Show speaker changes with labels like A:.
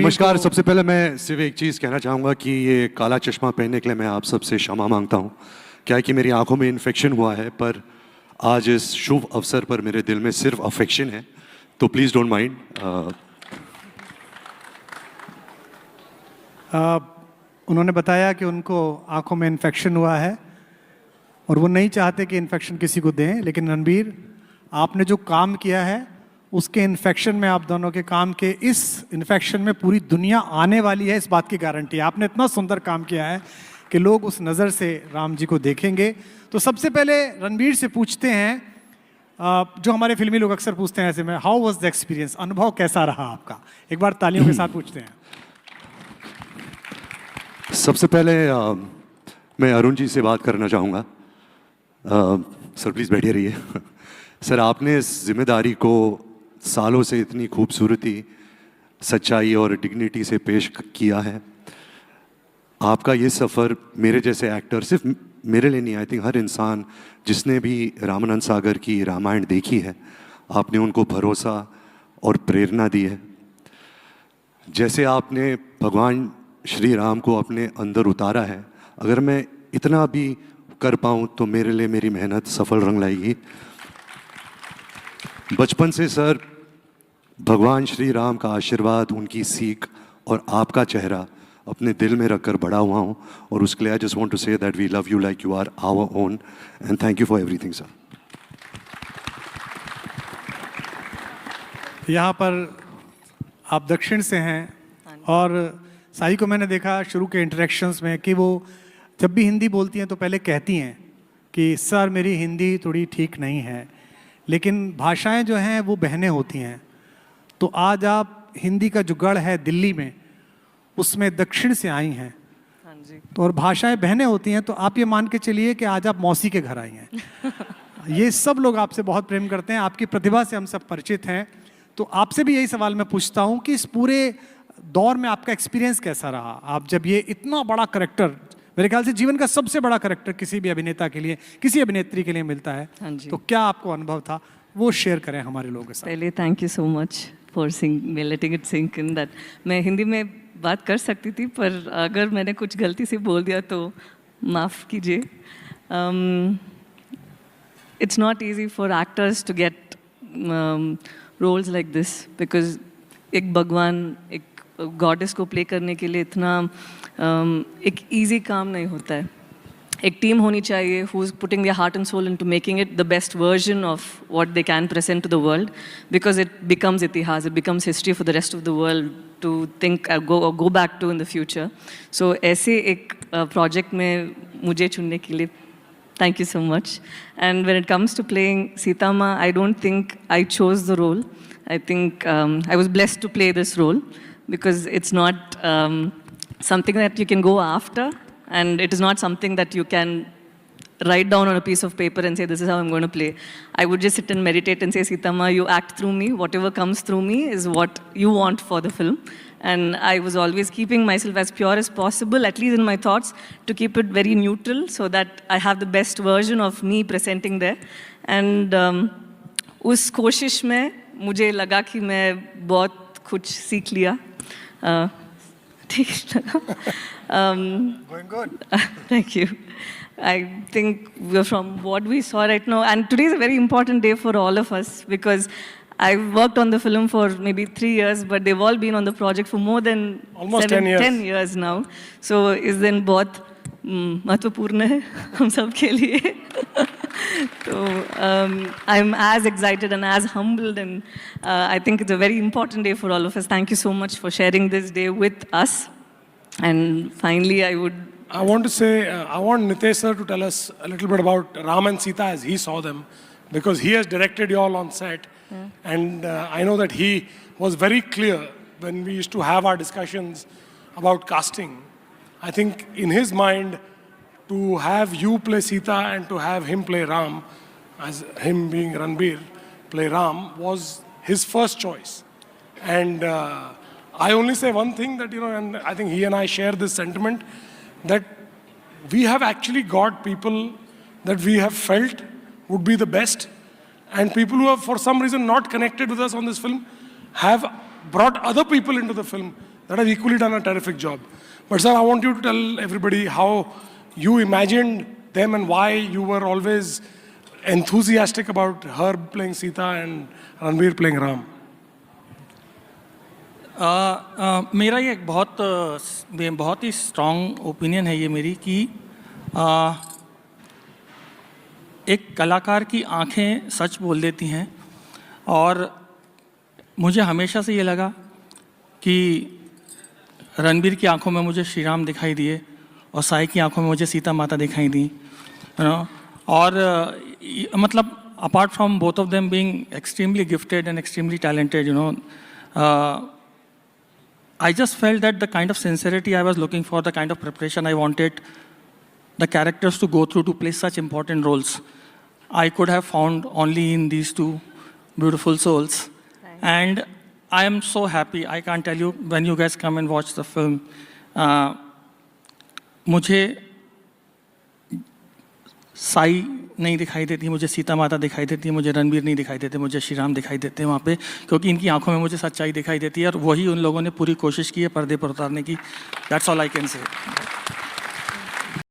A: नमस्कार। सबसे पहले मैं सिर्फ एक चीज़ कहना चाहूँगा कि ये काला चश्मा पहनने के लिए मैं आप सबसे क्षमा मांगता हूँ। क्या है कि मेरी आंखों में इन्फेक्शन हुआ है, पर आज इस शुभ अवसर पर मेरे दिल में सिर्फ अफेक्शन है, तो प्लीज़ डोंट माइंड।
B: उन्होंने बताया कि उनको आंखों में इन्फेक्शन हुआ है और वो नहीं चाहते कि इन्फेक्शन किसी को दें, लेकिन रणबीर, आपने जो काम किया है उसके इन्फेक्शन में, आप दोनों के काम के इस इन्फेक्शन में पूरी दुनिया आने वाली है, इस बात की गारंटी है। आपने इतना सुंदर काम किया है कि लोग उस नज़र से राम जी को देखेंगे। तो सबसे पहले रणबीर से पूछते हैं, जो हमारे फिल्मी लोग अक्सर पूछते हैं ऐसे में, हाउ वाज द एक्सपीरियंस, अनुभव कैसा रहा आपका? एक बार तालियों के साथ पूछते हैं।
A: सबसे पहले मैं अरुण जी से बात करना चाहूँगा। सर प्लीज़ बैठिए रहिए। सर, आपने इस जिम्मेदारी को सालों से इतनी खूबसूरती, सच्चाई और डिग्निटी से पेश किया है। आपका ये सफ़र मेरे जैसे एक्टर, सिर्फ मेरे लिए नहीं, आई थिंक हर इंसान जिसने भी रामानंद सागर की रामायण देखी है, आपने उनको भरोसा और प्रेरणा दी है। जैसे आपने भगवान श्री राम को अपने अंदर उतारा है, अगर मैं इतना भी कर पाऊँ तो मेरे लिए मेरी मेहनत सफल रंग लाएगी। बचपन से सर भगवान श्री राम का आशीर्वाद, उनकी सीख और आपका चेहरा अपने दिल में रखकर बड़ा हुआ हूँ, और उसके लिए I just want to say that we love you like you are our own, and thank you for everything sir.
B: यहाँ पर आप दक्षिण से हैं, और साई को मैंने देखा शुरू के इंटरेक्शंस में कि वो जब भी हिंदी बोलती हैं तो पहले कहती हैं कि सर मेरी हिंदी थोड़ी ठीक नहीं है, लेकिन भाषाएं जो हैं वो बहनें होती हैं। तो आज आप हिंदी का जो गढ़ है दिल्ली में, उसमें दक्षिण से आई हैं।
C: हाँ जी।
B: तो और भाषाएं बहनें होती हैं, तो आप ये मान के चलिए कि आज आप मौसी के घर आई हैं। ये सब लोग आपसे बहुत प्रेम करते हैं, आपकी प्रतिभा से हम सब परिचित हैं। तो आपसे भी यही सवाल मैं पूछता हूँ कि इस पूरे दौर में आपका एक्सपीरियंस कैसा रहा? आप जब ये इतना बड़ा करैक्टर, मेरे ख्याल से जीवन का सबसे बड़ा करैक्टर किसी भी अभिनेता के लिए, किसी अभिनेत्री के लिए मिलता है,
C: हाँ जी।
B: तो क्या आपको अनुभव था, वो शेयर करें हमारे लोगों के साथ।
C: पहले thank you so much for letting it sink in that मैं हिंदी में बात कर सकती थी, पर अगर मैंने कुछ गलती से बोल दिया तो माफ़ कीजिए। It's not easy for actors to get roles like this, because एक भगवान, एक गॉडेस को प्ले करने के लिए इतना एक ईजी काम नहीं होता है। एक टीम होनी चाहिए who is putting their heart and soul into making it the best version of what they can present to the world, because it becomes itihas, it becomes history for the rest of the world to think go back to in the future. So ऐसे एक project में मुझे चुनने के लिए thank you so much. And when it comes to playing Sita Ma, I don't think I chose the role. I think I was blessed to play this role, because it's not something that you can go after, and it is not something that you can write down on a piece of paper and say, this is how I'm going to play. I would just sit and meditate and say, Sita Ma, you act through me. Whatever comes through me is what you want for the film. And I was always keeping myself as pure as possible, at least in my thoughts, to keep it very neutral so that I have the best version of me presenting there. And उस कोशिश में मुझे लगा कि मैं बहुत कुछ सीख लिया। ठीक लगा।
B: Going good.
C: Thank you. I think from what we saw right now, and today is a very important day for all of us, because I've worked on the film for maybe 3 years, but they've all been on the project for more than
B: Almost 10 years.
C: 10 years now. So इस दिन बहुत महत्वपूर्ण है हम सब के लिए। So I'm as excited and as humbled, and I think it's a very important day for all of us. Thank you so much for sharing this day with us. And finally,
D: I want to say, I want Nitesh sir to tell us a little bit about Ram and Sita as he saw them, because he has directed you all on set. And I know that he was very clear when we used to have our discussions about casting. I think in his mind, to have you play Sita and to have him play Ram, as him being Ranbir, play Ram, was his first choice. And I only say one thing, that, you know, and I think he and I share this sentiment, that we have actually got people that we have felt would be the best, and people who have for some reason not connected with us on this film have brought other people into the film that have equally done a terrific job. But sir, I want you to tell everybody how you imagined them and why you were always enthusiastic about her playing Sita and Ranveer playing Ram.
E: मेरा ये एक बहुत ही strong opinion है ये मेरी कि एक कलाकार की आंखें सच बोल देती हैं, और मुझे हमेशा से ये लगा कि रणबीर की आंखों में मुझे श्री राम दिखाई दिए और साई की आंखों में मुझे सीता माता दिखाई दी, और मतलब apart from both of them being extremely gifted and extremely talented, I just felt that the kind of sincerity I was looking for, the kind of preparation I wanted the characters to go through to play such important roles, I could have found only in these two beautiful souls. And I am so happy. I can't tell you, when you guys come and watch the film, मुझे साई नहीं दिखाई देती, मुझे सीता माता दिखाई देती है, मुझे रणबीर नहीं दिखाई देते, मुझे श्री राम दिखाई देते हैं वहाँ पे, क्योंकि इनकी आंखों में मुझे सच्चाई दिखाई देती है, और वही उन लोगों ने पूरी कोशिश की है पर्दे पर उतारने की. That's all I can say.